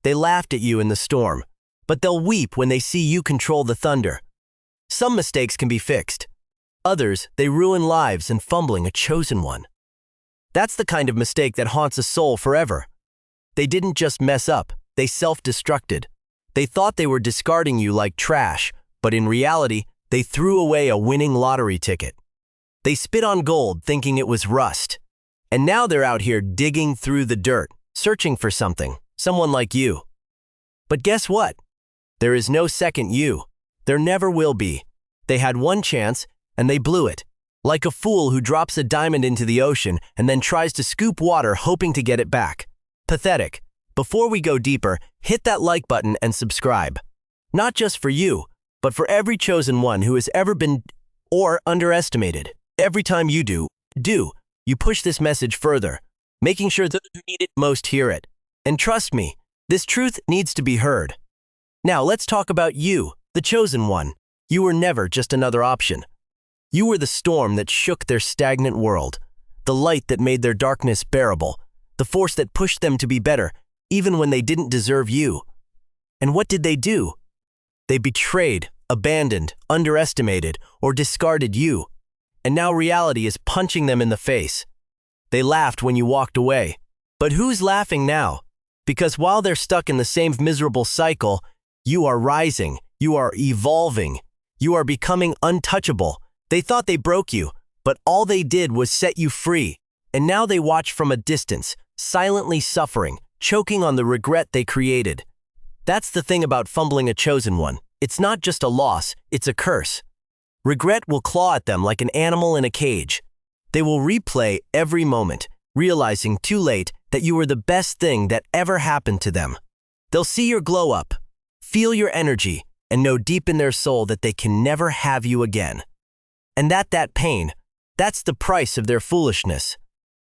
They laughed at you in the storm, but they'll weep when they see you control the thunder. Some mistakes can be fixed. Others, they ruin lives and fumbling a chosen one. That's the kind of mistake that haunts a soul forever. They didn't just mess up, they self-destructed. They thought they were discarding you like trash, but in reality, they threw away a winning lottery ticket. They spit on gold thinking it was rust. And now they're out here digging through the dirt, searching for something, someone like you. But guess what? There is no second you. There never will be. They had one chance, and they blew it. Like a fool who drops a diamond into the ocean and then tries to scoop water hoping to get it back. Pathetic. Before we go deeper, hit that like button and subscribe. Not just for you, but for every chosen one who has ever been or underestimated. Every time you do, you push this message further, making sure those who need it most hear it. And trust me, this truth needs to be heard. Now let's talk about you, the chosen one. You were never just another option. You were the storm that shook their stagnant world, the light that made their darkness bearable, the force that pushed them to be better, even when they didn't deserve you. And what did they do? They betrayed, abandoned, underestimated, or discarded you. And now reality is punching them in the face. They laughed when you walked away. But who's laughing now? Because while they're stuck in the same miserable cycle, you are rising, you are evolving, you are becoming untouchable. They thought they broke you, but all they did was set you free. And now they watch from a distance, silently suffering, choking on the regret they created. That's the thing about fumbling a chosen one. It's not just a loss, it's a curse. Regret will claw at them like an animal in a cage. They will replay every moment, realizing too late that you were the best thing that ever happened to them. They'll see your glow up, feel your energy, and know deep in their soul that they can never have you again. And that pain, that's the price of their foolishness.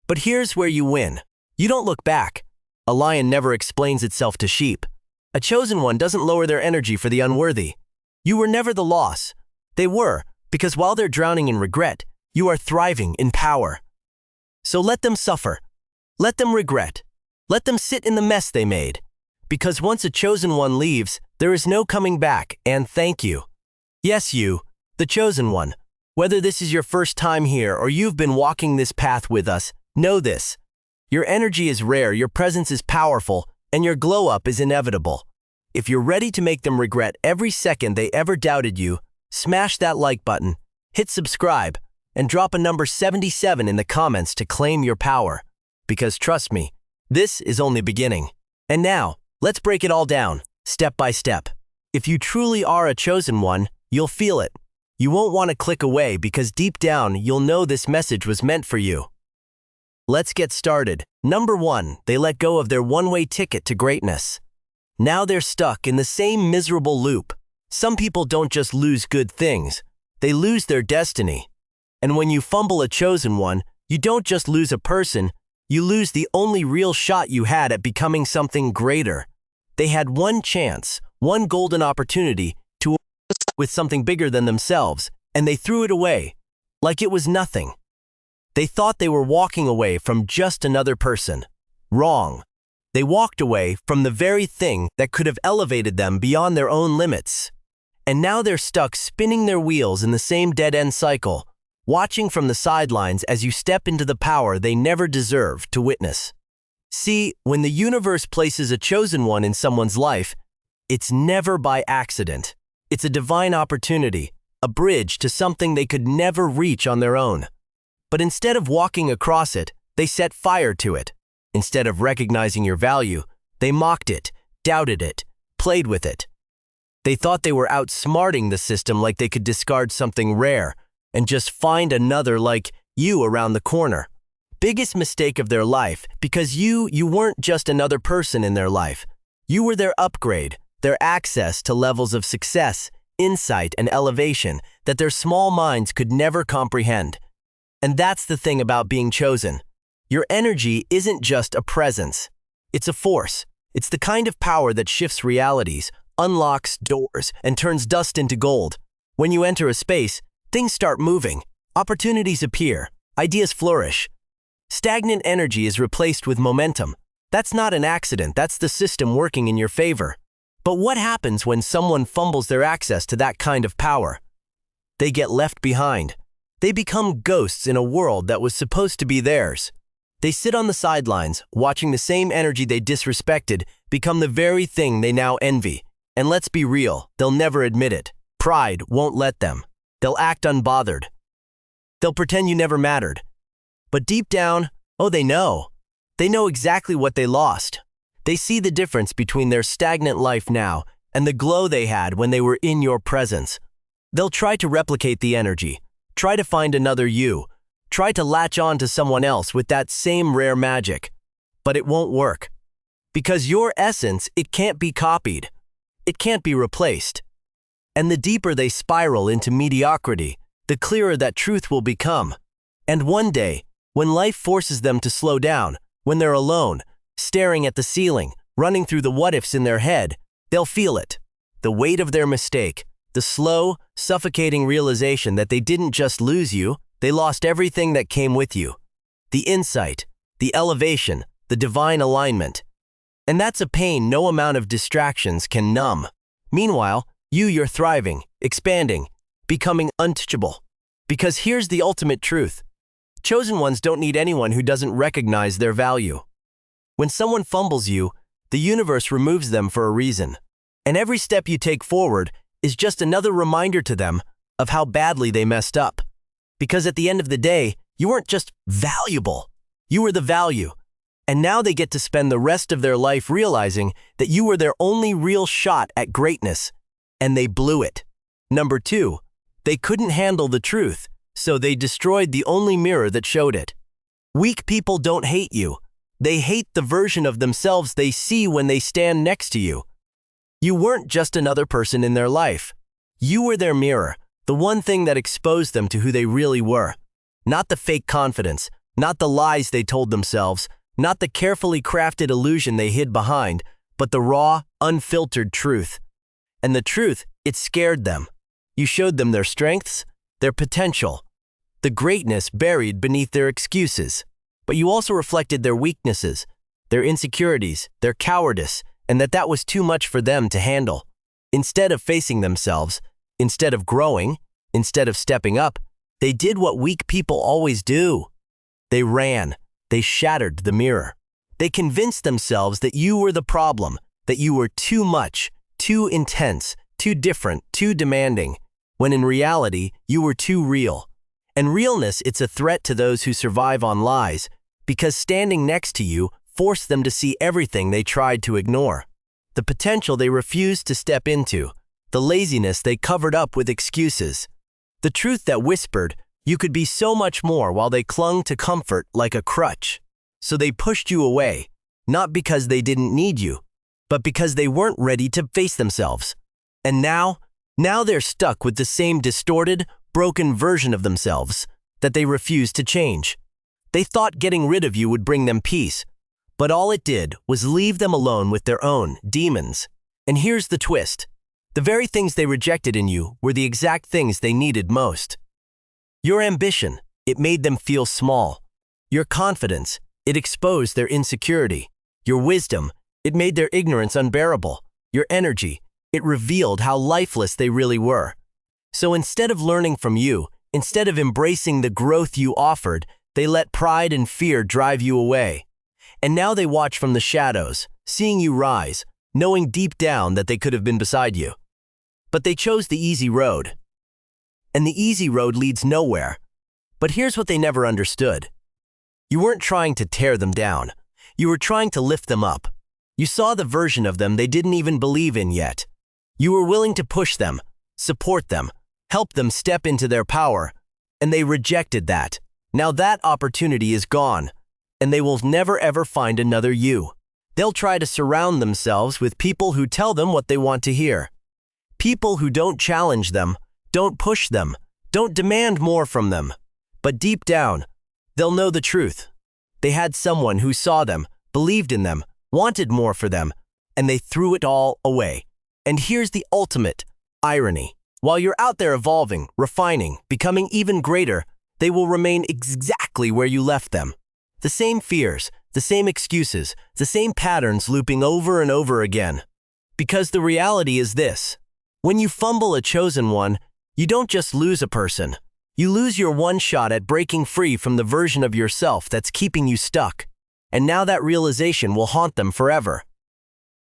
But here's where you win. You don't look back. A lion never explains itself to sheep. A chosen one doesn't lower their energy for the unworthy. You were never the loss. They were, because while they're drowning in regret, you are thriving in power. So let them suffer. Let them regret. Let them sit in the mess they made. Because once a chosen one leaves, there is no coming back, and thank you. Yes, you, the chosen one. Whether this is your first time here or you've been walking this path with us, know this. Your energy is rare, your presence is powerful, and your glow-up is inevitable. If you're ready to make them regret every second they ever doubted you, smash that like button, hit subscribe, and drop a number 77 in the comments to claim your power. Because trust me, this is only beginning. And now, let's break it all down, step by step. If you truly are a chosen one, you'll feel it. You won't want to click away because deep down you'll know this message was meant for you. Let's get started. Number 1, they let go of their one-way ticket to greatness. Now they're stuck in the same miserable loop. Some people don't just lose good things, they lose their destiny. And when you fumble a chosen one, you don't just lose a person, you lose the only real shot you had at becoming something greater. They had one chance, one golden opportunity to with something bigger than themselves, and they threw it away, like it was nothing. They thought they were walking away from just another person. Wrong. They walked away from the very thing that could have elevated them beyond their own limits. And now they're stuck spinning their wheels in the same dead-end cycle, watching from the sidelines as you step into the power they never deserved to witness. See, when the universe places a chosen one in someone's life, it's never by accident. It's a divine opportunity, a bridge to something they could never reach on their own. But instead of walking across it, they set fire to it. Instead of recognizing your value, they mocked it, doubted it, played with it. They thought they were outsmarting the system like they could discard something rare and just find another like you around the corner. Biggest mistake of their life, because you weren't just another person in their life. You were their upgrade, their access to levels of success, insight, and elevation that their small minds could never comprehend. And that's the thing about being chosen. Your energy isn't just a presence. It's a force. It's the kind of power that shifts realities, unlocks doors, and turns dust into gold. When you enter a space, things start moving. Opportunities appear. Ideas flourish. Stagnant energy is replaced with momentum. That's not an accident, that's the system working in your favor. But what happens when someone fumbles their access to that kind of power? They get left behind. They become ghosts in a world that was supposed to be theirs. They sit on the sidelines, watching the same energy they disrespected become the very thing they now envy. And let's be real, they'll never admit it. Pride won't let them. They'll act unbothered. They'll pretend you never mattered. But deep down, oh, they know. They know exactly what they lost. They see the difference between their stagnant life now and the glow they had when they were in your presence. They'll try to replicate the energy, try to find another you, try to latch on to someone else with that same rare magic. But it won't work. Because your essence, it can't be copied. It can't be replaced. And the deeper they spiral into mediocrity, the clearer that truth will become. And one day, when life forces them to slow down, when they're alone, staring at the ceiling, running through the what-ifs in their head, they'll feel it. The weight of their mistake, the slow, suffocating realization that they didn't just lose you, they lost everything that came with you. The insight, the elevation, the divine alignment. And that's a pain no amount of distractions can numb. Meanwhile, you're thriving, expanding, becoming untouchable. Because here's the ultimate truth. Chosen ones don't need anyone who doesn't recognize their value. When someone fumbles you, the universe removes them for a reason. And every step you take forward is just another reminder to them of how badly they messed up. Because at the end of the day, you weren't just valuable. You were the value. And now they get to spend the rest of their life realizing that you were their only real shot at greatness. And they blew it. Number 2, they couldn't handle the truth, so they destroyed the only mirror that showed it. Weak people don't hate you. They hate the version of themselves they see when they stand next to you. You weren't just another person in their life. You were their mirror, the one thing that exposed them to who they really were. Not the fake confidence, not the lies they told themselves, not the carefully crafted illusion they hid behind, but the raw, unfiltered truth. And the truth, it scared them. You showed them their strengths, their potential, the greatness buried beneath their excuses. But you also reflected their weaknesses, their insecurities, their cowardice, and that was too much for them to handle. Instead of facing themselves, instead of growing, instead of stepping up, they did what weak people always do. They ran. They shattered the mirror. They convinced themselves that you were the problem, that you were too much, too intense, too different, too demanding, when in reality, you were too real. And realness, it's a threat to those who survive on lies, because standing next to you forced them to see everything they tried to ignore. The potential they refused to step into, the laziness they covered up with excuses, the truth that whispered, you could be so much more, while they clung to comfort like a crutch. So they pushed you away, not because they didn't need you, but because they weren't ready to face themselves. And now they're stuck with the same distorted, broken version of themselves that they refuse to change. They thought getting rid of you would bring them peace, but all it did was leave them alone with their own demons. And here's the twist. The very things they rejected in you were the exact things they needed most. Your ambition, it made them feel small. Your confidence, it exposed their insecurity. Your wisdom, it made their ignorance unbearable. Your energy, it revealed how lifeless they really were. So instead of learning from you, instead of embracing the growth you offered, they let pride and fear drive you away. And now they watch from the shadows, seeing you rise, knowing deep down that they could have been beside you. But they chose the easy road. And the easy road leads nowhere. But here's what they never understood. You weren't trying to tear them down. You were trying to lift them up. You saw the version of them they didn't even believe in yet. You were willing to push them, support them, help them step into their power, and they rejected that. Now that opportunity is gone, and they will never ever find another you. They'll try to surround themselves with people who tell them what they want to hear. People who don't challenge them, don't push them, don't demand more from them. But deep down, they'll know the truth. They had someone who saw them, believed in them, wanted more for them, and they threw it all away. And here's the ultimate irony. While you're out there evolving, refining, becoming even greater, they will remain exactly where you left them. The same fears, the same excuses, the same patterns looping over and over again. Because the reality is this: when you fumble a chosen one, you don't just lose a person. You lose your one shot at breaking free from the version of yourself that's keeping you stuck. And now that realization will haunt them forever.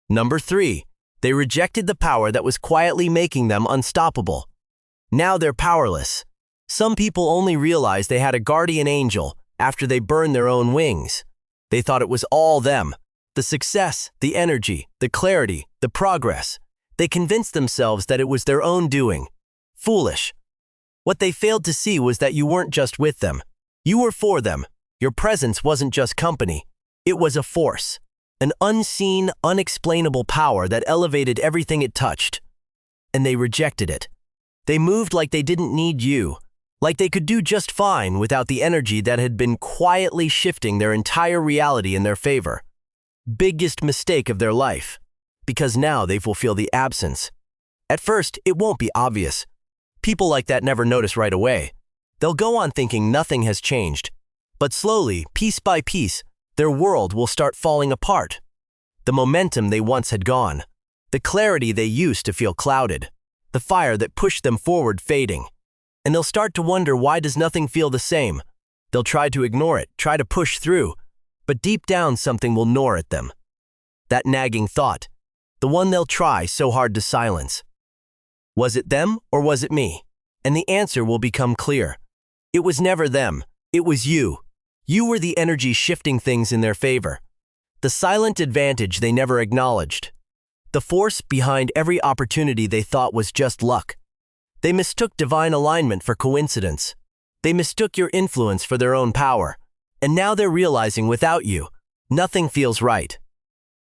Number 3. They rejected the power that was quietly making them unstoppable. Now they're powerless. Some people only realize they had a guardian angel after they burned their own wings. They thought it was all them. The success, the energy, the clarity, the progress. They convinced themselves that it was their own doing. Foolish. What they failed to see was that you weren't just with them. You were for them. Your presence wasn't just company. It was a force. An unseen, unexplainable power that elevated everything it touched. And they rejected it. They moved like they didn't need you, like they could do just fine without the energy that had been quietly shifting their entire reality in their favor. Biggest mistake of their life, because now they will feel the absence. At first, it won't be obvious. People like that never notice right away. They'll go on thinking nothing has changed. But slowly, piece by piece, their world will start falling apart. The momentum they once had gone. The clarity they used to feel clouded. The fire that pushed them forward fading. And they'll start to wonder, why does nothing feel the same? They'll try to ignore it, try to push through, but deep down something will gnaw at them. That nagging thought, the one they'll try so hard to silence. Was it them or was it me? And the answer will become clear. It was never them, it was you. You were the energy shifting things in their favor. The silent advantage they never acknowledged. The force behind every opportunity they thought was just luck. They mistook divine alignment for coincidence. They mistook your influence for their own power. And now they're realizing without you, nothing feels right.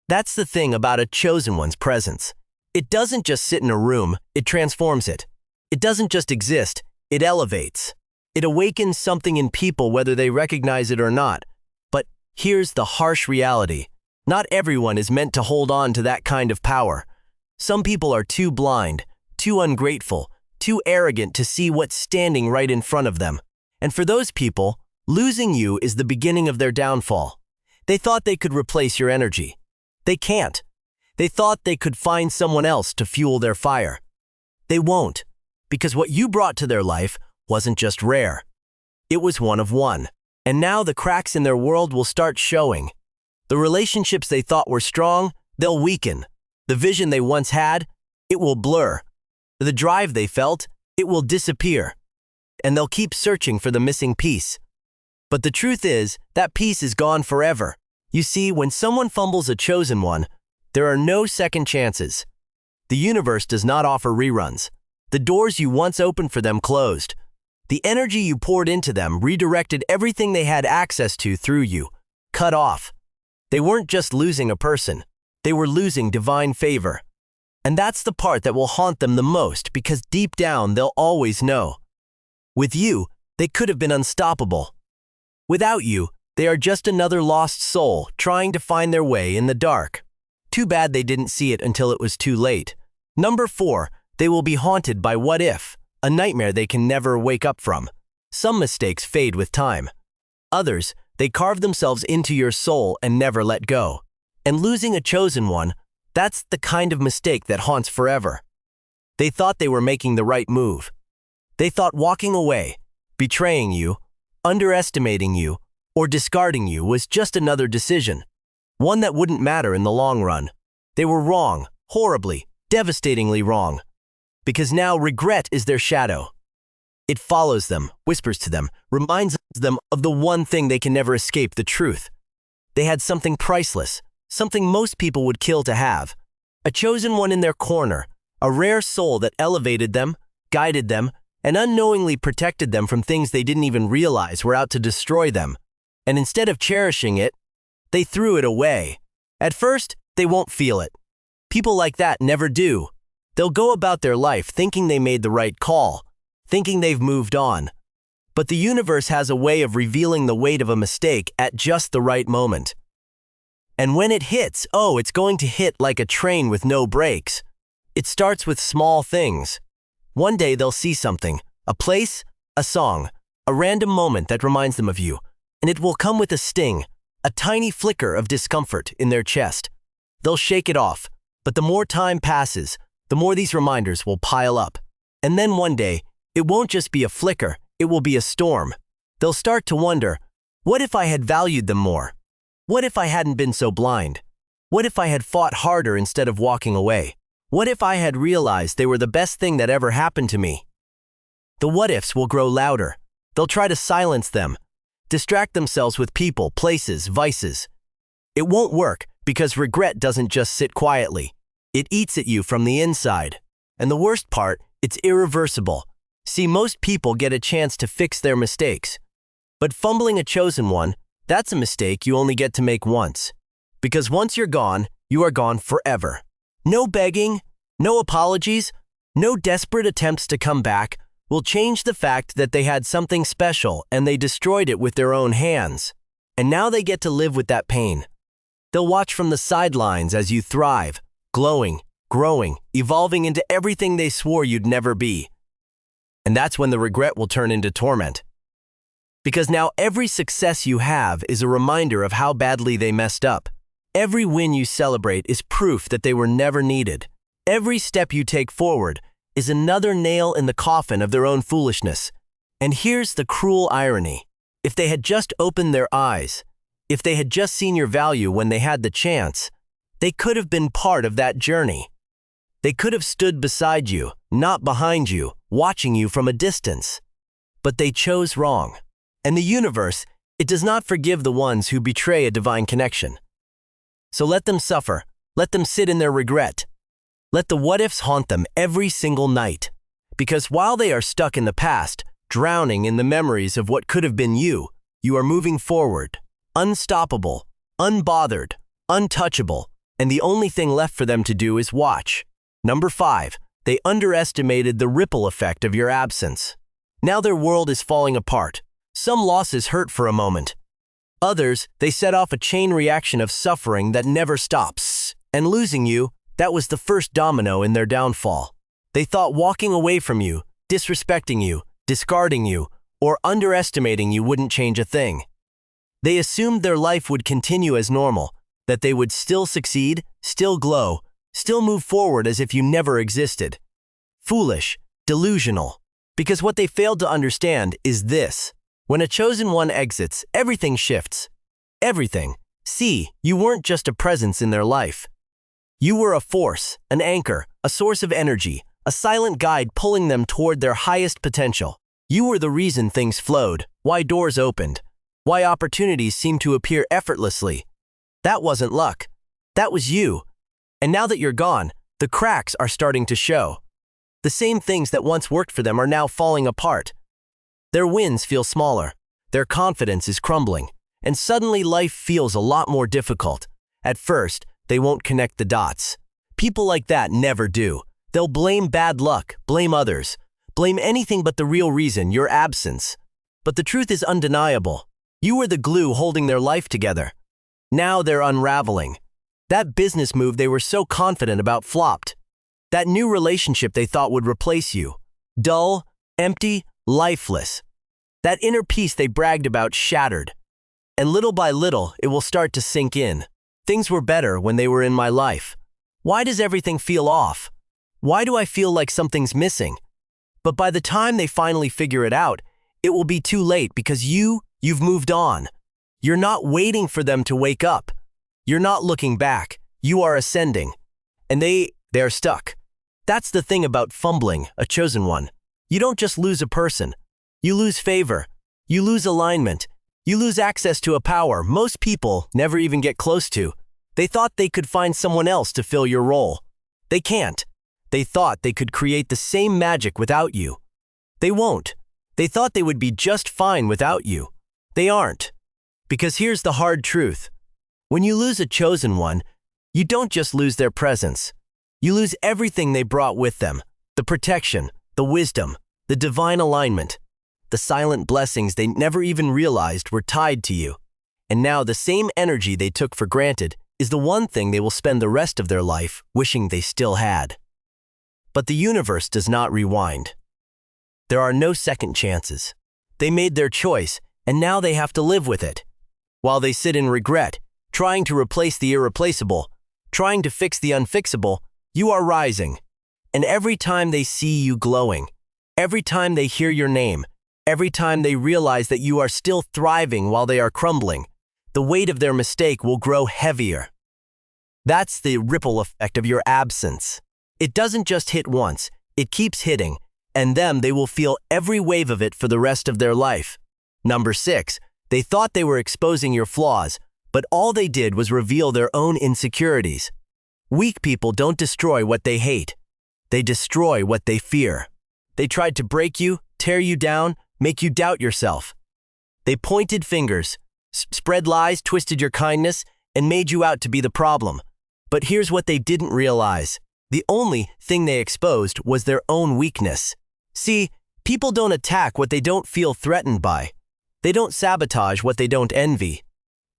That's the thing about a chosen one's presence. It doesn't just sit in a room, it transforms it. It doesn't just exist, it elevates. It awakens something in people whether they recognize it or not. But here's the harsh reality. Not everyone is meant to hold on to that kind of power. Some people are too blind, too ungrateful, too arrogant to see what's standing right in front of them. And for those people, losing you is the beginning of their downfall. They thought they could replace your energy. They can't. They thought they could find someone else to fuel their fire. They won't, because what you brought to their life wasn't just rare. It was one of one. And now the cracks in their world will start showing. The relationships they thought were strong, they'll weaken. The vision they once had, it will blur. The drive they felt, it will disappear. And they'll keep searching for the missing piece. But the truth is, that piece is gone forever. You see, when someone fumbles a chosen one, there are no second chances. The universe does not offer reruns. The doors you once opened for them closed. The energy you poured into them redirected everything they had access to through you, cut off. They weren't just losing a person, they were losing divine favor. And that's the part that will haunt them the most, because deep down they'll always know. With you, they could have been unstoppable. Without you, they are just another lost soul trying to find their way in the dark. Too bad they didn't see it until it was too late. Number 4, they will be haunted by what if, a nightmare they can never wake up from. Some mistakes fade with time. Others, they carve themselves into your soul and never let go. And losing a chosen one, that's the kind of mistake that haunts forever. They thought they were making the right move. They thought walking away, betraying you, underestimating you, or discarding you was just another decision. One that wouldn't matter in the long run. They were wrong, horribly, devastatingly wrong. Because now regret is their shadow. It follows them, whispers to them, reminds them of the one thing they can never escape, the truth. They had something priceless, something most people would kill to have. A chosen one in their corner, a rare soul that elevated them, guided them, and unknowingly protected them from things they didn't even realize were out to destroy them. And instead of cherishing it, they threw it away. At first, they won't feel it. People like that never do. They'll go about their life thinking they made the right call, thinking they've moved on. But the universe has a way of revealing the weight of a mistake at just the right moment. And when it hits, it's going to hit like a train with no brakes. It starts with small things. One day they'll see something, a place, a song, a random moment that reminds them of you, and it will come with a sting, a tiny flicker of discomfort in their chest. They'll shake it off, but the more time passes, the more these reminders will pile up. And then one day, it won't just be a flicker, it will be a storm. They'll start to wonder, what if I had valued them more? What if I hadn't been so blind? What if I had fought harder instead of walking away? What if I had realized they were the best thing that ever happened to me? The what-ifs will grow louder. They'll try to silence them, distract themselves with people, places, vices. It won't work because regret doesn't just sit quietly. It eats at you from the inside. And the worst part, it's irreversible. See, most people get a chance to fix their mistakes. But fumbling a chosen one, that's a mistake you only get to make once. Because once you're gone, you are gone forever. No begging, no apologies, no desperate attempts to come back will change the fact that they had something special and they destroyed it with their own hands. And now they get to live with that pain. They'll watch from the sidelines as you thrive, glowing, growing, evolving into everything they swore you'd never be. And that's when the regret will turn into torment. Because now every success you have is a reminder of how badly they messed up. Every win you celebrate is proof that they were never needed. Every step you take forward is another nail in the coffin of their own foolishness. And here's the cruel irony. If they had just opened their eyes, if they had just seen your value when they had the chance, they could have been part of that journey. They could have stood beside you, not behind you, watching you from a distance. But they chose wrong. And the universe, it does not forgive the ones who betray a divine connection. So let them suffer. Let them sit in their regret. Let the what-ifs haunt them every single night. Because while they are stuck in the past, drowning in the memories of what could have been you, you are moving forward, unstoppable, unbothered, untouchable, and the only thing left for them to do is watch. Number 5, they underestimated the ripple effect of your absence. Now their world is falling apart. Some losses hurt for a moment. Others, they set off a chain reaction of suffering that never stops. And losing you, that was the first domino in their downfall. They thought walking away from you, disrespecting you, discarding you, or underestimating you wouldn't change a thing. They assumed their life would continue as normal, that they would still succeed, still glow, still move forward as if you never existed. Foolish, delusional. Because what they failed to understand is this. When a chosen one exits, everything shifts. Everything. See, you weren't just a presence in their life. You were a force, an anchor, a source of energy, a silent guide pulling them toward their highest potential. You were the reason things flowed, why doors opened, why opportunities seemed to appear effortlessly. That wasn't luck. That was you. And now that you're gone, the cracks are starting to show. The same things that once worked for them are now falling apart. Their wins feel smaller, their confidence is crumbling, and suddenly life feels a lot more difficult. At first, they won't connect the dots. People like that never do. They'll blame bad luck, blame others, blame anything but the real reason, your absence. But the truth is undeniable. You were the glue holding their life together. Now they're unraveling. That business move they were so confident about flopped. That new relationship they thought would replace you. Dull, empty, lifeless. That inner peace they bragged about shattered. And little by little, it will start to sink in. Things were better when they were in my life. Why does everything feel off? Why do I feel like something's missing? But by the time they finally figure it out, it will be too late because you've moved on. You're not waiting for them to wake up. You're not looking back. You are ascending. And they're stuck. That's the thing about fumbling a chosen one. You don't just lose a person. You lose favor. You lose alignment. You lose access to a power most people never even get close to. They thought they could find someone else to fill your role. They can't. They thought they could create the same magic without you. They won't. They thought they would be just fine without you. They aren't. Because here's the hard truth. When you lose a chosen one, you don't just lose their presence. You lose everything they brought with them. The protection, the wisdom, the divine alignment, the silent blessings they never even realized were tied to you. And now the same energy they took for granted is the one thing they will spend the rest of their life wishing they still had. But the universe does not rewind. There are no second chances. They made their choice, and now they have to live with it. while they sit in regret, trying to replace the irreplaceable, trying to fix the unfixable, you are rising. And every time they see you glowing, every time they hear your name, every time they realize that you are still thriving while they are crumbling, the weight of their mistake will grow heavier. That's the ripple effect of your absence. It doesn't just hit once, it keeps hitting, and they will feel every wave of it for the rest of their life. Number 6, they thought they were exposing your flaws, but all they did was reveal their own insecurities. Weak people don't destroy what they hate. They destroy what they fear. They tried to break you, tear you down, make you doubt yourself. They pointed fingers, spread lies, twisted your kindness, and made you out to be the problem. But here's what they didn't realize. The only thing they exposed was their own weakness. See, people don't attack what they don't feel threatened by. They don't sabotage what they don't envy.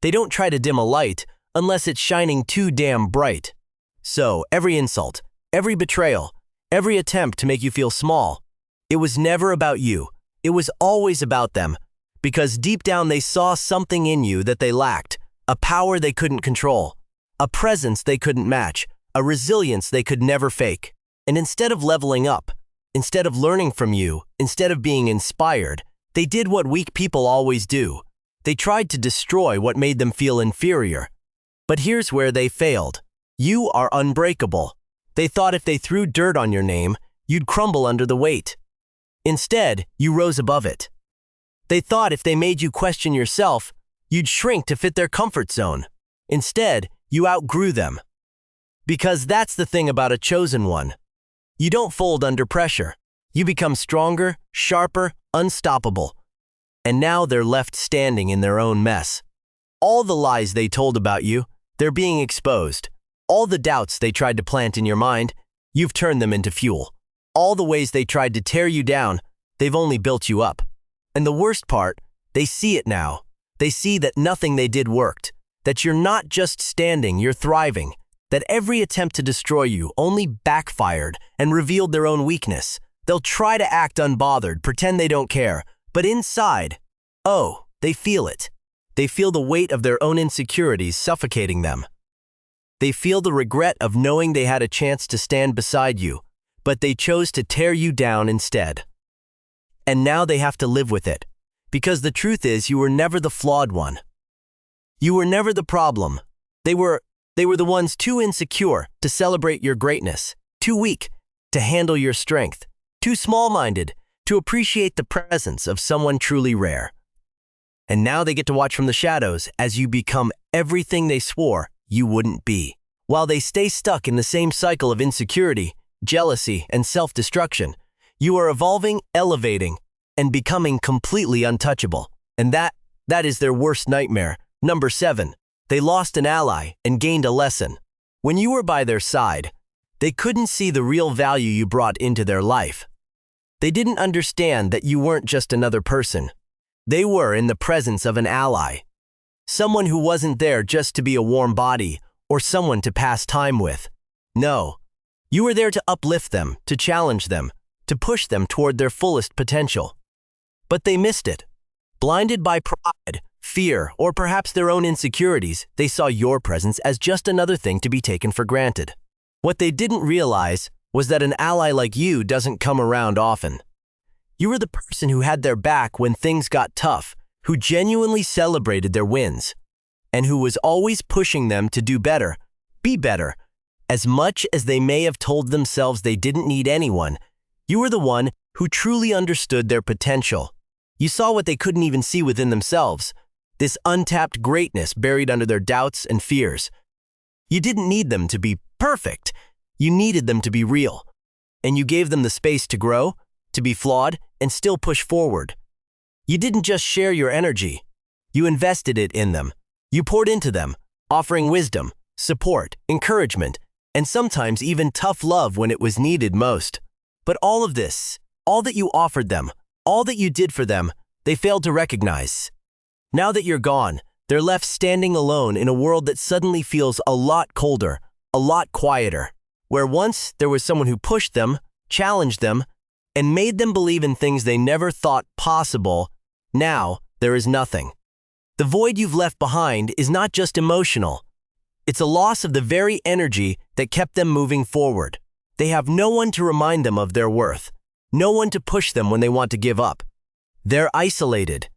They don't try to dim a light unless it's shining too damn bright. So, every insult, every betrayal, every attempt to make you feel small, it was never about you. It was always about them, because deep down they saw something in you that they lacked, a power they couldn't control, a presence they couldn't match, a resilience they could never fake. And instead of leveling up, instead of learning from you, instead of being inspired, they did what weak people always do. They tried to destroy what made them feel inferior. But here's where they failed. You are unbreakable. They thought if they threw dirt on your name, you'd crumble under the weight. Instead, you rose above it. They thought if they made you question yourself, you'd shrink to fit their comfort zone. Instead, you outgrew them. Because that's the thing about a chosen one. You don't fold under pressure. You become stronger, sharper, unstoppable. And now they're left standing in their own mess. All the lies they told about you, they're being exposed. All the doubts they tried to plant in your mind, you've turned them into fuel. All the ways they tried to tear you down, they've only built you up. And the worst part, they see it now. They see that nothing they did worked, that you're not just standing, you're thriving, that every attempt to destroy you only backfired and revealed their own weakness. They'll try to act unbothered, pretend they don't care, but inside, oh, they feel it. They feel the weight of their own insecurities suffocating them. They feel the regret of knowing they had a chance to stand beside you, but they chose to tear you down instead. And now they have to live with it, because the truth is you were never the flawed one. You were never the problem. They were the ones too insecure to celebrate your greatness, too weak to handle your strength, too small-minded to appreciate the presence of someone truly rare. And now they get to watch from the shadows as you become everything they swore you wouldn't be. While they stay stuck in the same cycle of insecurity, jealousy, and self-destruction, you are evolving, elevating, and becoming completely untouchable. And that is their worst nightmare. Number 7, they lost an ally and gained a lesson. When you were by their side, they couldn't see the real value you brought into their life. They didn't understand that you weren't just another person. They were in the presence of an ally. Someone who wasn't there just to be a warm body or someone to pass time with. No, you were there to uplift them, to challenge them, to push them toward their fullest potential. But they missed it. Blinded by pride, fear, or perhaps their own insecurities, they saw your presence as just another thing to be taken for granted. What they didn't realize was that an ally like you doesn't come around often. You were the person who had their back when things got tough, who genuinely celebrated their wins, and who was always pushing them to do better, be better. As much as they may have told themselves they didn't need anyone, you were the one who truly understood their potential. You saw what they couldn't even see within themselves, this untapped greatness buried under their doubts and fears. You didn't need them to be perfect. You needed them to be real. And you gave them the space to grow, to be flawed, and still push forward. You didn't just share your energy. You invested it in them. You poured into them, offering wisdom, support, encouragement, and sometimes even tough love when it was needed most. But all of this, all that you offered them, all that you did for them, they failed to recognize. Now that you're gone, they're left standing alone in a world that suddenly feels a lot colder, a lot quieter. Where once there was someone who pushed them, challenged them, and made them believe in things they never thought possible, now there is nothing. The void you've left behind is not just emotional. It's a loss of the very energy that kept them moving forward. They have no one to remind them of their worth, no one to push them when they want to give up. They're isolated,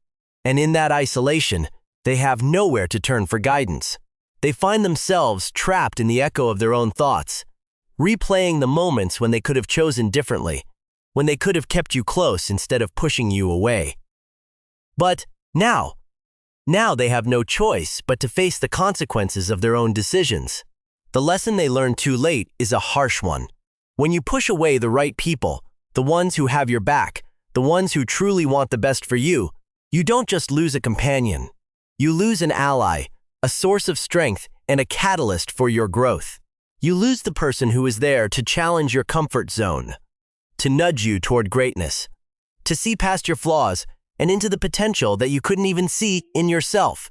and in that isolation, they have nowhere to turn for guidance. They find themselves trapped in the echo of their own thoughts, replaying the moments when they could have chosen differently, when they could have kept you close instead of pushing you away. But now they have no choice but to face the consequences of their own decisions. The lesson they learned too late is a harsh one. When you push away the right people, the ones who have your back, the ones who truly want the best for you, you don't just lose a companion. You lose an ally, a source of strength, and a catalyst for your growth. You lose the person who is there to challenge your comfort zone, to nudge you toward greatness, to see past your flaws and into the potential that you couldn't even see in yourself.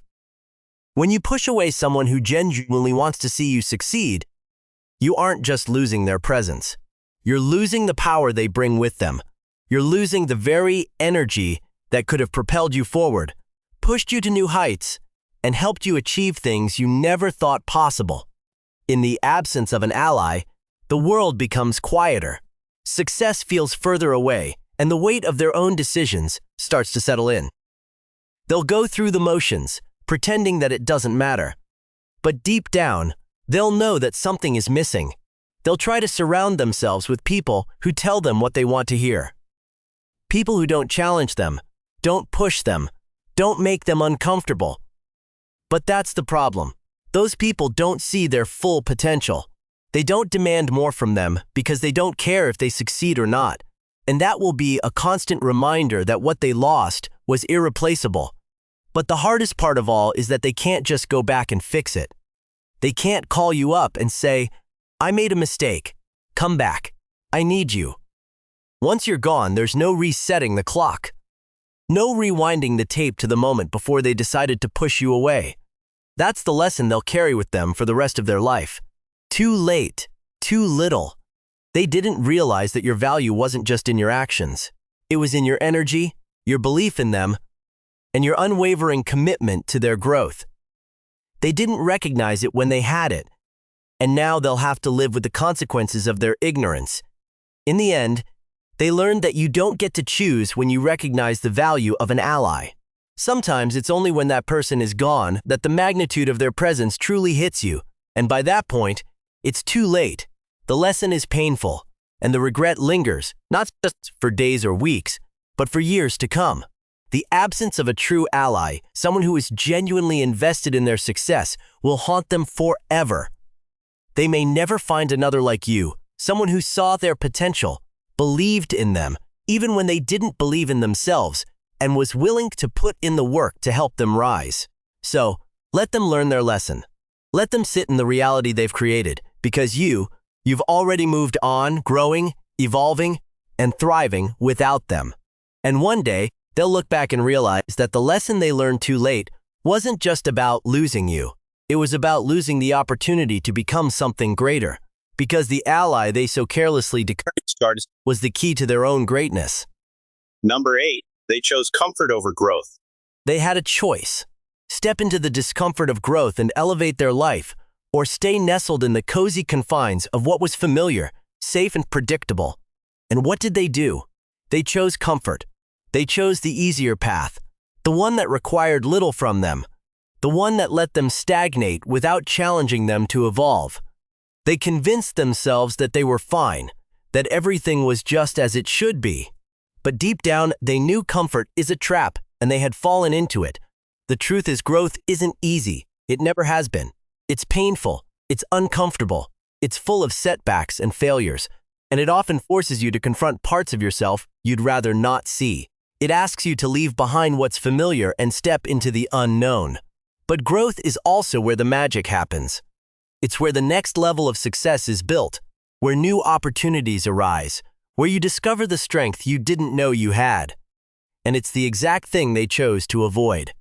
When you push away someone who genuinely wants to see you succeed, you aren't just losing their presence. You're losing the power they bring with them. You're losing the very energy that could have propelled you forward, pushed you to new heights, and helped you achieve things you never thought possible. In the absence of an ally, the world becomes quieter. Success feels further away, and the weight of their own decisions starts to settle in. They'll go through the motions, pretending that it doesn't matter. But deep down, they'll know that something is missing. They'll try to surround themselves with people who tell them what they want to hear. People who don't challenge them, don't push them, don't make them uncomfortable. But that's the problem. Those people don't see their full potential. They don't demand more from them because they don't care if they succeed or not. And that will be a constant reminder that what they lost was irreplaceable. But the hardest part of all is that they can't just go back and fix it. They can't call you up and say, "I made a mistake. Come back. I need you." Once you're gone, there's no resetting the clock. No rewinding the tape to the moment before they decided to push you away. That's the lesson they'll carry with them for the rest of their life. Too late. Too little. They didn't realize that your value wasn't just in your actions. It was in your energy, your belief in them, and your unwavering commitment to their growth. They didn't recognize it when they had it, and now they'll have to live with the consequences of their ignorance. In the end, they learned that you don't get to choose when you recognize the value of an ally. Sometimes it's only when that person is gone that the magnitude of their presence truly hits you, and by that point, it's too late. The lesson is painful, and the regret lingers, not just for days or weeks, but for years to come. The absence of a true ally, someone who is genuinely invested in their success, will haunt them forever. They may never find another like you, someone who saw their potential, believed in them, even when they didn't believe in themselves, and was willing to put in the work to help them rise. So, let them learn their lesson. Let them sit in the reality they've created, because you've already moved on, growing, evolving, and thriving without them. And one day, they'll look back and realize that the lesson they learned too late wasn't just about losing you. It was about losing the opportunity to become something greater, because the ally they so carelessly discarded was the key to their own greatness. Number 8. They chose comfort over growth. They had a choice: step into the discomfort of growth and elevate their life, or stay nestled in the cozy confines of what was familiar, safe, and predictable. And what did they do? They chose comfort. They chose the easier path, the one that required little from them, the one that let them stagnate without challenging them to evolve. They convinced themselves that they were fine, that everything was just as it should be. But deep down, they knew comfort is a trap, and they had fallen into it. The truth is, growth isn't easy. It never has been. It's painful. It's uncomfortable. It's full of setbacks and failures, and it often forces you to confront parts of yourself you'd rather not see. It asks you to leave behind what's familiar and step into the unknown. But growth is also where the magic happens. It's where the next level of success is built, where new opportunities arise, where you discover the strength you didn't know you had. And it's the exact thing they chose to avoid.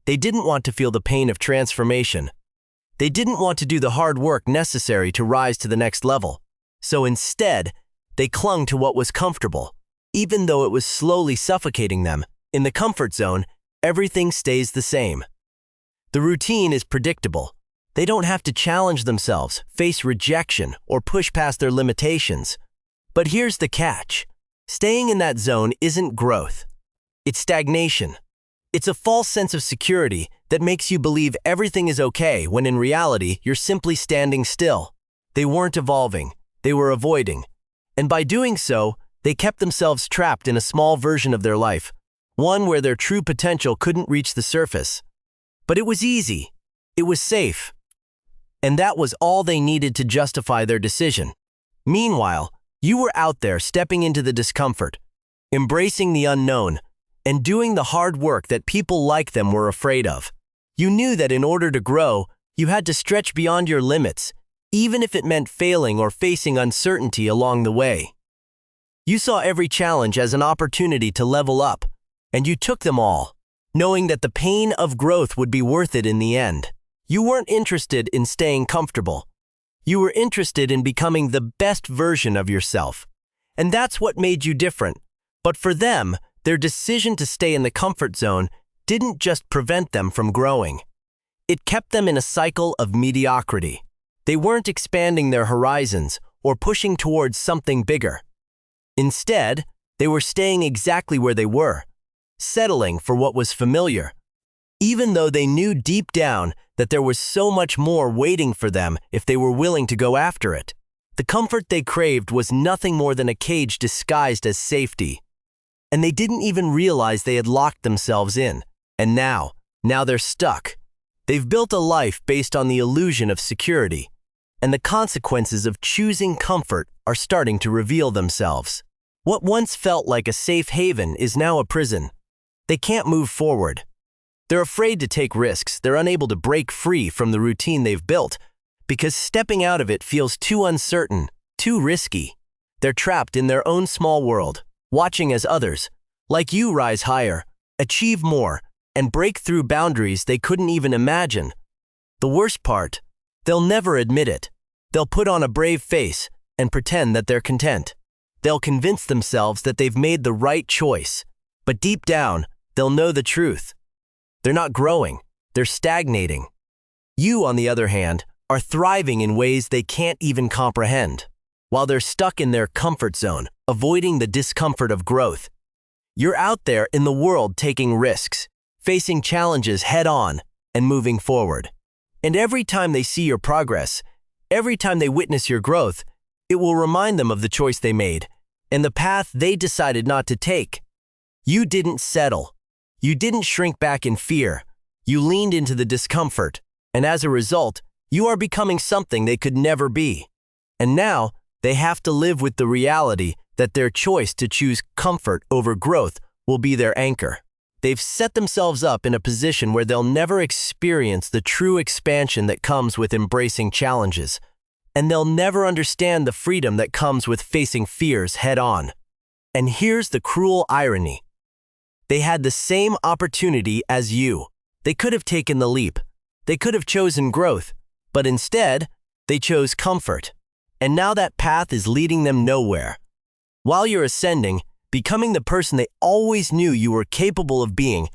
They didn't want to feel the pain of transformation. They didn't want to do the hard work necessary to rise to the next level. So instead, they clung to what was comfortable. Even though it was slowly suffocating them, in the comfort zone, everything stays the same. The routine is predictable. They don't have to challenge themselves, face rejection, or push past their limitations. But here's the catch. Staying in that zone isn't growth. It's stagnation. It's a false sense of security that makes you believe everything is okay when in reality you're simply standing still. They weren't evolving. They were avoiding. And by doing so, they kept themselves trapped in a small version of their life, one where their true potential couldn't reach the surface. But it was easy. It was safe. And that was all they needed to justify their decision. Meanwhile, you were out there stepping into the discomfort, embracing the unknown, and doing the hard work that people like them were afraid of. You knew that in order to grow, you had to stretch beyond your limits, even if it meant failing or facing uncertainty along the way. You saw every challenge as an opportunity to level up, and you took them all, knowing that the pain of growth would be worth it in the end. You weren't interested in staying comfortable. You were interested in becoming the best version of yourself. And that's what made you different. But for them, their decision to stay in the comfort zone didn't just prevent them from growing. It kept them in a cycle of mediocrity. They weren't expanding their horizons or pushing towards something bigger. Instead, they were staying exactly where they were, settling for what was familiar, even though they knew deep down that there was so much more waiting for them if they were willing to go after it. The comfort they craved was nothing more than a cage disguised as safety. And they didn't even realize they had locked themselves in. And now they're stuck. They've built a life based on the illusion of security. And the consequences of choosing comfort are starting to reveal themselves. What once felt like a safe haven is now a prison. They can't move forward. They're afraid to take risks. They're unable to break free from the routine they've built because stepping out of it feels too uncertain, too risky. They're trapped in their own small world, watching as others, like you, rise higher, achieve more, and break through boundaries they couldn't even imagine. The worst part, they'll never admit it. They'll put on a brave face and pretend that they're content. They'll convince themselves that they've made the right choice, but deep down, they'll know the truth. They're not growing. They're stagnating. You, on the other hand, are thriving in ways they can't even comprehend. While they're stuck in their comfort zone, avoiding the discomfort of growth, you're out there in the world taking risks, facing challenges head-on, and moving forward. And every time they see your progress, every time they witness your growth, it will remind them of the choice they made and the path they decided not to take. You didn't settle. You didn't shrink back in fear. You leaned into the discomfort, and as a result, you are becoming something they could never be. And now, they have to live with the reality that their choice to choose comfort over growth will be their anchor. They've set themselves up in a position where they'll never experience the true expansion that comes with embracing challenges, and they'll never understand the freedom that comes with facing fears head-on. And here's the cruel irony. They had the same opportunity as you. They could have taken the leap. They could have chosen growth, but instead, they chose comfort. And now that path is leading them nowhere. While you're ascending, becoming the person they always knew you were capable of being,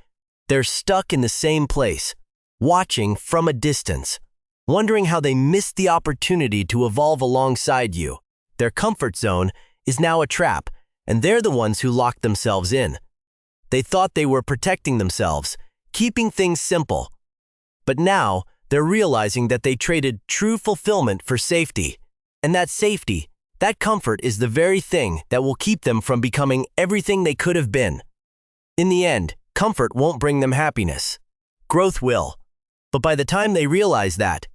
they're stuck in the same place, watching from a distance, wondering how they missed the opportunity to evolve alongside you. Their comfort zone is now a trap, and they're the ones who locked themselves in. They thought they were protecting themselves, keeping things simple. But now, they're realizing that they traded true fulfillment for safety. And that safety, that comfort is the very thing that will keep them from becoming everything they could have been. In the end, comfort won't bring them happiness. Growth will. But by the time they realize that,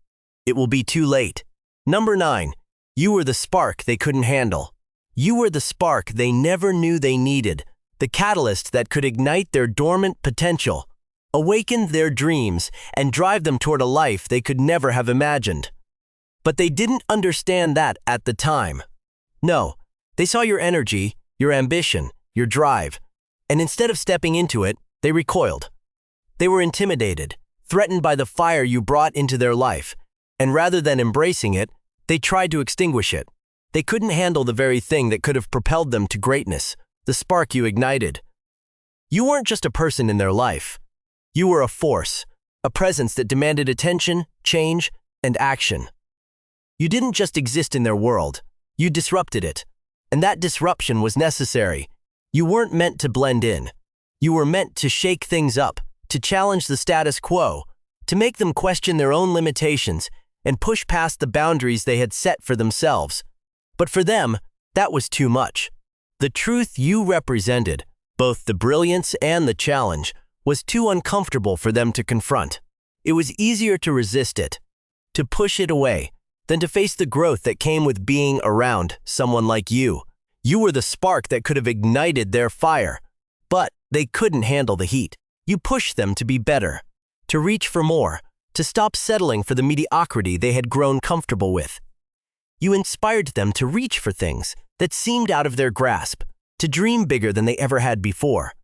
it will be too late. Number 9. You were the spark they couldn't handle. You were the spark they never knew they needed. The catalyst that could ignite their dormant potential, awaken their dreams, and drive them toward a life they could never have imagined. But they didn't understand that at the time. No, they saw your energy, your ambition, your drive, and instead of stepping into it, they recoiled. They were intimidated, threatened by the fire you brought into their life, and rather than embracing it, they tried to extinguish it. They couldn't handle the very thing that could have propelled them to greatness, the spark you ignited. You weren't just a person in their life. You were a force, a presence that demanded attention, change, and action. You didn't just exist in their world, you disrupted it. And that disruption was necessary. You weren't meant to blend in. You were meant to shake things up, to challenge the status quo, to make them question their own limitations and push past the boundaries they had set for themselves. But for them, that was too much. The truth you represented, both the brilliance and the challenge, was too uncomfortable for them to confront. It was easier to resist it, to push it away, than to face the growth that came with being around someone like you. You were the spark that could have ignited their fire, but they couldn't handle the heat. You pushed them to be better, to reach for more, to stop settling for the mediocrity they had grown comfortable with. You inspired them to reach for things that seemed out of their grasp, to dream bigger than they ever had before,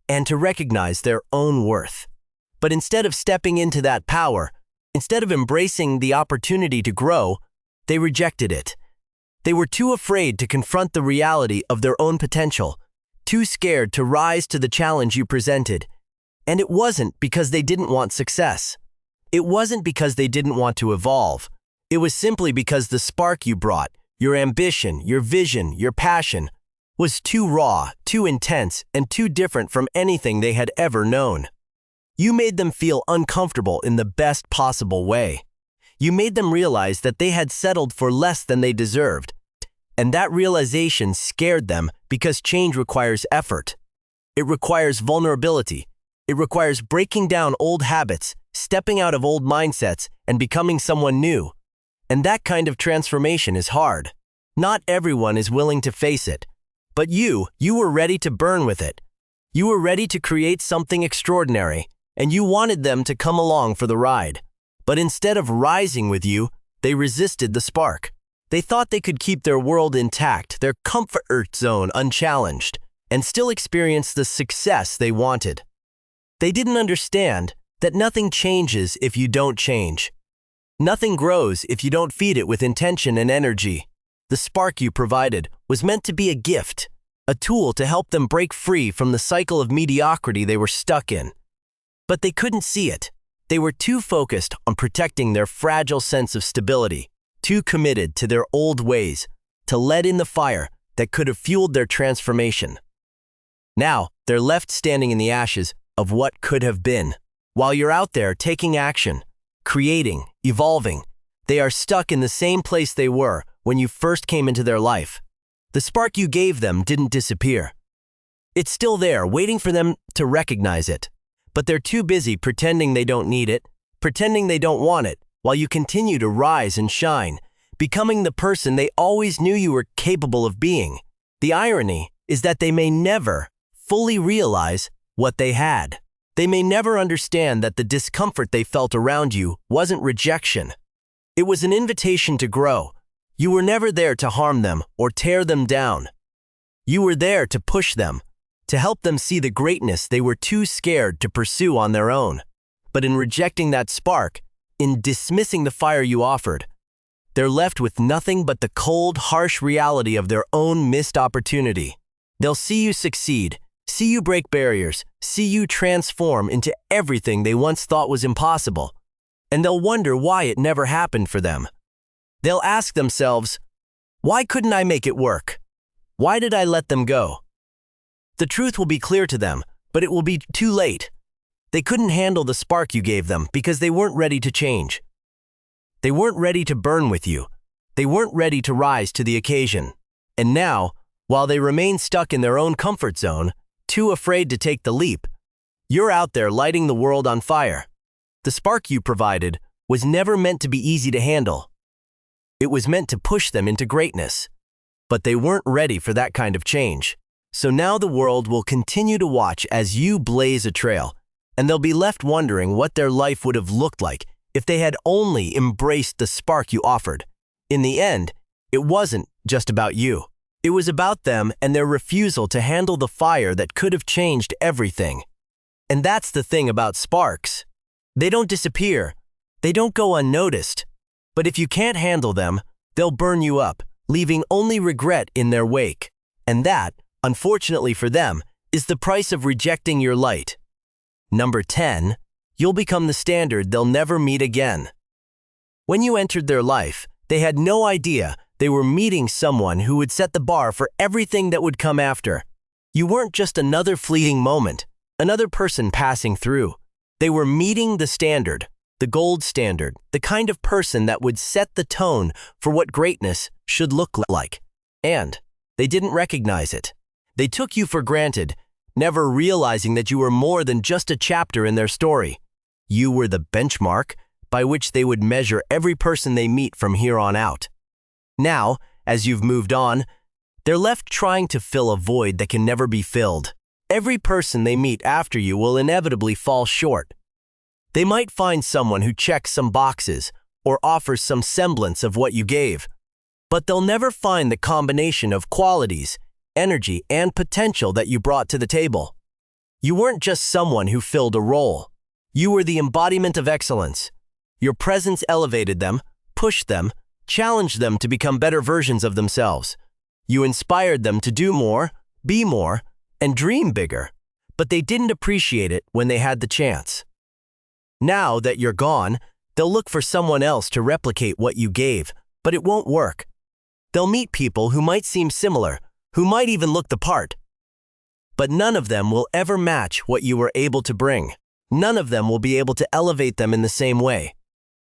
and to recognize their own worth. But instead of stepping into that power, instead of embracing the opportunity to grow, they rejected it. They were too afraid to confront the reality of their own potential, too scared to rise to the challenge you presented. And it wasn't because they didn't want success. It wasn't because they didn't want to evolve. It was simply because the spark you brought, your ambition, your vision, your passion, was too raw, too intense, and too different from anything they had ever known. You made them feel uncomfortable in the best possible way. You made them realize that they had settled for less than they deserved. And that realization scared them because change requires effort. It requires vulnerability. It requires breaking down old habits, stepping out of old mindsets, and becoming someone new. And that kind of transformation is hard. Not everyone is willing to face it. But you were ready to burn with it. You were ready to create something extraordinary, and you wanted them to come along for the ride. But instead of rising with you, they resisted the spark. They thought they could keep their world intact, their comfort zone unchallenged, and still experience the success they wanted. They didn't understand that nothing changes if you don't change. Nothing grows if you don't feed it with intention and energy. The spark you provided was meant to be a gift, a tool to help them break free from the cycle of mediocrity they were stuck in. But they couldn't see it. They were too focused on protecting their fragile sense of stability, too committed to their old ways, to let in the fire that could have fueled their transformation. Now, they're left standing in the ashes of what could have been. While you're out there taking action, creating, evolving, they are stuck in the same place they were when you first came into their life. The spark you gave them didn't disappear. It's still there, waiting for them to recognize it. But they're too busy pretending they don't need it, pretending they don't want it, while you continue to rise and shine, becoming the person they always knew you were capable of being. The irony is that they may never fully realize what they had. They may never understand that the discomfort they felt around you wasn't rejection. It was an invitation to grow. You were never there to harm them or tear them down. You were there to push them, to help them see the greatness they were too scared to pursue on their own. But in rejecting that spark, in dismissing the fire you offered, they're left with nothing but the cold, harsh reality of their own missed opportunity. They'll see you succeed, see you break barriers, see you transform into everything they once thought was impossible, and they'll wonder why it never happened for them. They'll ask themselves, why couldn't I make it work? Why did I let them go? The truth will be clear to them, but it will be too late. They couldn't handle the spark you gave them because they weren't ready to change. They weren't ready to burn with you. They weren't ready to rise to the occasion. And now, while they remain stuck in their own comfort zone, too afraid to take the leap, you're out there lighting the world on fire. The spark you provided was never meant to be easy to handle. It was meant to push them into greatness. But they weren't ready for that kind of change. So now the world will continue to watch as you blaze a trail, and they'll be left wondering what their life would have looked like if they had only embraced the spark you offered. In the end, it wasn't just about you. It was about them and their refusal to handle the fire that could have changed everything. And that's the thing about sparks. They don't disappear. They don't go unnoticed. But if you can't handle them, they'll burn you up, leaving only regret in their wake. And that, unfortunately for them, is the price of rejecting your light. Number 10, you'll become the standard they'll never meet again. When you entered their life, they had no idea they were meeting someone who would set the bar for everything that would come after. You weren't just another fleeting moment, another person passing through. They were meeting the standard, the gold standard, the kind of person that would set the tone for what greatness should look like. And they didn't recognize it. They took you for granted, never realizing that you were more than just a chapter in their story. You were the benchmark by which they would measure every person they meet from here on out. Now, as you've moved on, they're left trying to fill a void that can never be filled. Every person they meet after you will inevitably fall short. They might find someone who checks some boxes or offers some semblance of what you gave, but they'll never find the combination of qualities, energy, and potential that you brought to the table. You weren't just someone who filled a role. You were the embodiment of excellence. Your presence elevated them, pushed them, challenged them to become better versions of themselves. You inspired them to do more, be more, and dream bigger, but they didn't appreciate it when they had the chance. Now that you're gone, they'll look for someone else to replicate what you gave, but it won't work. They'll meet people who might seem similar, who might even look the part. But none of them will ever match what you were able to bring. None of them will be able to elevate them in the same way.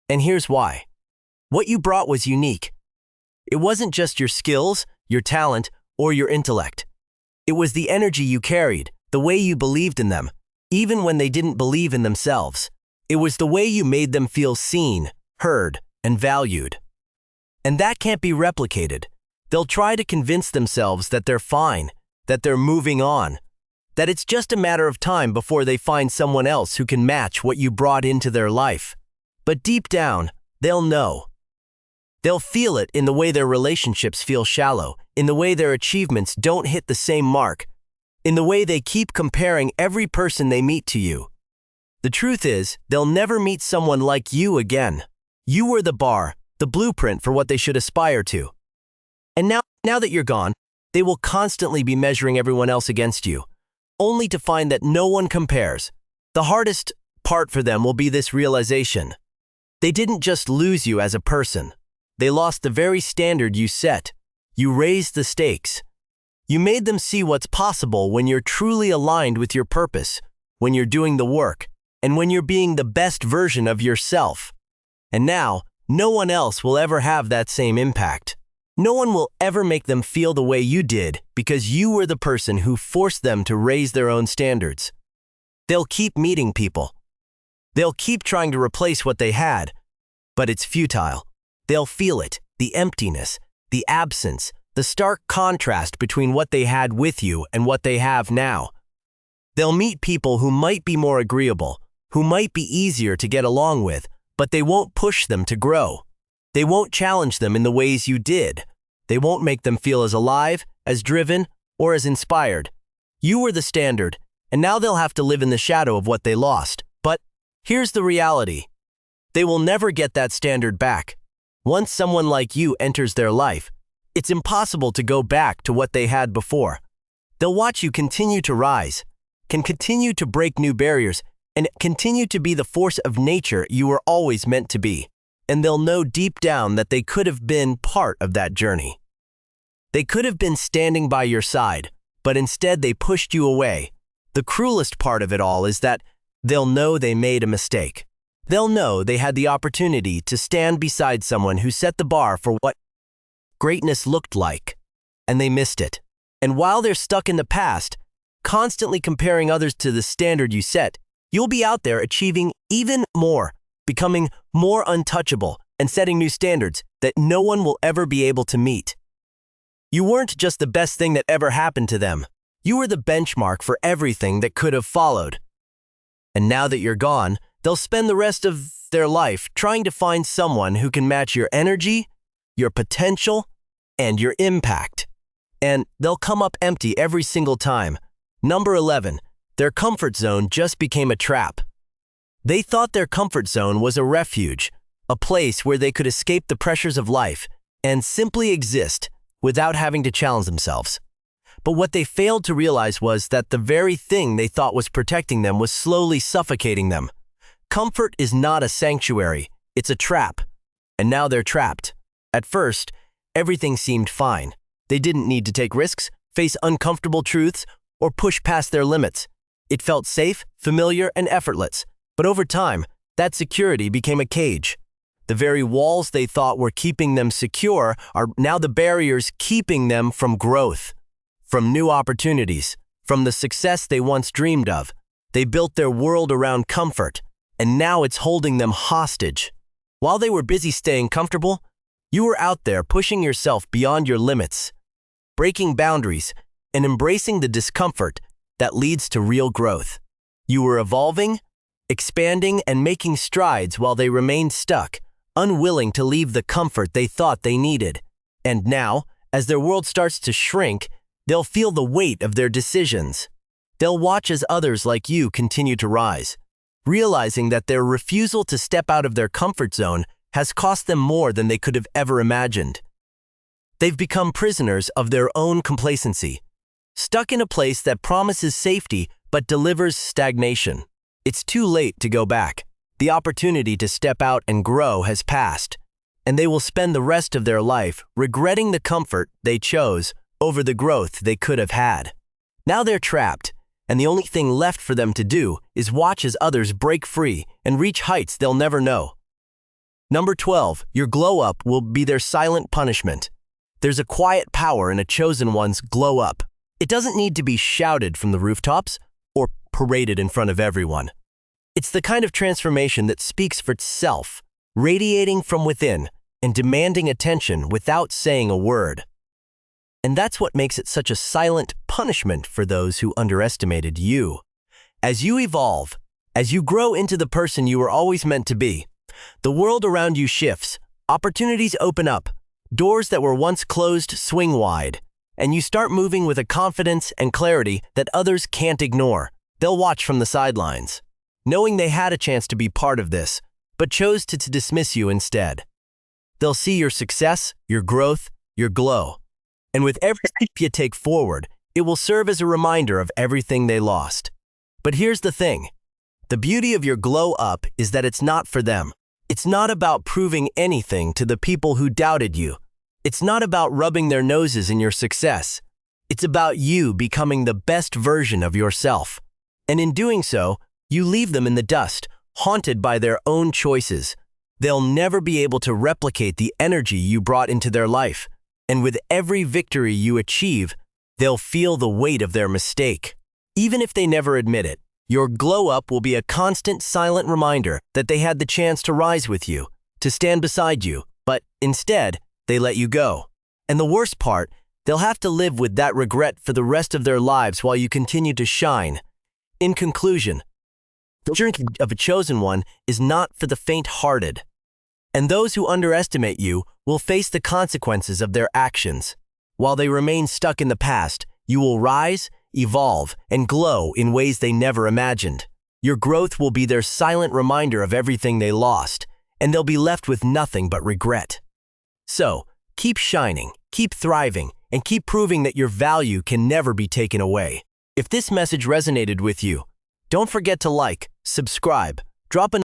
And here's why. What you brought was unique. It wasn't just your skills, your talent, or your intellect. It was the energy you carried, the way you believed in them, even when they didn't believe in themselves. It was the way you made them feel seen, heard, and valued. And that can't be replicated. They'll try to convince themselves that they're fine, that they're moving on, that it's just a matter of time before they find someone else who can match what you brought into their life. But deep down, they'll know. They'll feel it in the way their relationships feel shallow, in the way their achievements don't hit the same mark, in the way they keep comparing every person they meet to you. The truth is, they'll never meet someone like you again. You were the bar, the blueprint for what they should aspire to. And now that you're gone, they will constantly be measuring everyone else against you, only to find that no one compares. The hardest part for them will be this realization. They didn't just lose you as a person. They lost the very standard you set. You raised the stakes. You made them see what's possible when you're truly aligned with your purpose, when you're doing the work, and when you're being the best version of yourself. And now, no one else will ever have that same impact. No one will ever make them feel the way you did because you were the person who forced them to raise their own standards. They'll keep meeting people. They'll keep trying to replace what they had, but it's futile. They'll feel it, the emptiness, the absence, the stark contrast between what they had with you and what they have now. They'll meet people who might be more agreeable, who might be easier to get along with, but they won't push them to grow. They won't challenge them in the ways you did. They won't make them feel as alive, as driven, or as inspired. You were the standard, and now they'll have to live in the shadow of what they lost. But here's the reality. They will never get that standard back. Once someone like you enters their life, it's impossible to go back to what they had before. They'll watch you continue to rise, can continue to break new barriers, and continue to be the force of nature you were always meant to be. And they'll know deep down that they could have been part of that journey. They could have been standing by your side, but instead they pushed you away. The cruelest part of it all is that they'll know they made a mistake. They'll know they had the opportunity to stand beside someone who set the bar for what greatness looked like, and they missed it. And while they're stuck in the past, constantly comparing others to the standard you set, you'll be out there achieving even more, becoming more untouchable, and setting new standards that no one will ever be able to meet. You weren't just the best thing that ever happened to them. You were the benchmark for everything that could have followed. And now that you're gone, they'll spend the rest of their life trying to find someone who can match your energy, your potential, and your impact. And they'll come up empty every single time. Number 11, their comfort zone just became a trap. They thought their comfort zone was a refuge, a place where they could escape the pressures of life and simply exist without having to challenge themselves. But what they failed to realize was that the very thing they thought was protecting them was slowly suffocating them. Comfort is not a sanctuary, it's a trap. And now they're trapped. At first, everything seemed fine. They didn't need to take risks, face uncomfortable truths, or push past their limits. It felt safe, familiar, and effortless. But over time, that security became a cage. The very walls they thought were keeping them secure are now the barriers keeping them from growth, from new opportunities, from the success they once dreamed of. They built their world around comfort, and now it's holding them hostage. While they were busy staying comfortable, you were out there pushing yourself beyond your limits, breaking boundaries, and embracing the discomfort that leads to real growth. You were evolving, expanding, and making strides while they remained stuck, unwilling to leave the comfort they thought they needed. And now, as their world starts to shrink, they'll feel the weight of their decisions. They'll watch as others like you continue to rise, realizing that their refusal to step out of their comfort zone has cost them more than they could have ever imagined. They've become prisoners of their own complacency, stuck in a place that promises safety but delivers stagnation. It's too late to go back. The opportunity to step out and grow has passed, and they will spend the rest of their life regretting the comfort they chose over the growth they could have had. Now they're trapped, and the only thing left for them to do is watch as others break free and reach heights they'll never know. Number 12, your glow-up will be their silent punishment. There's a quiet power in a chosen one's glow-up. It doesn't need to be shouted from the rooftops or paraded in front of everyone. It's the kind of transformation that speaks for itself, radiating from within and demanding attention without saying a word. And that's what makes it such a silent punishment for those who underestimated you. As you evolve, as you grow into the person you were always meant to be, the world around you shifts, opportunities open up, doors that were once closed swing wide, and you start moving with a confidence and clarity that others can't ignore. They'll watch from the sidelines, knowing they had a chance to be part of this, but chose to dismiss you instead. They'll see your success, your growth, your glow. And with every step you take forward, it will serve as a reminder of everything they lost. But here's the thing. The beauty of your glow up is that it's not for them. It's not about proving anything to the people who doubted you. It's not about rubbing their noses in your success. It's about you becoming the best version of yourself. And in doing so, you leave them in the dust, haunted by their own choices. They'll never be able to replicate the energy you brought into their life. And with every victory you achieve, they'll feel the weight of their mistake. Even if they never admit it, your glow-up will be a constant silent reminder that they had the chance to rise with you, to stand beside you, but instead, they let you go. And the worst part, they'll have to live with that regret for the rest of their lives while you continue to shine. In conclusion, the journey of a chosen one is not for the faint-hearted. And those who underestimate you will face the consequences of their actions. While they remain stuck in the past, you will rise, evolve, and glow in ways they never imagined. Your growth will be their silent reminder of everything they lost, and they'll be left with nothing but regret. So, keep shining, keep thriving, and keep proving that your value can never be taken away. If this message resonated with you, don't forget to like, subscribe, drop a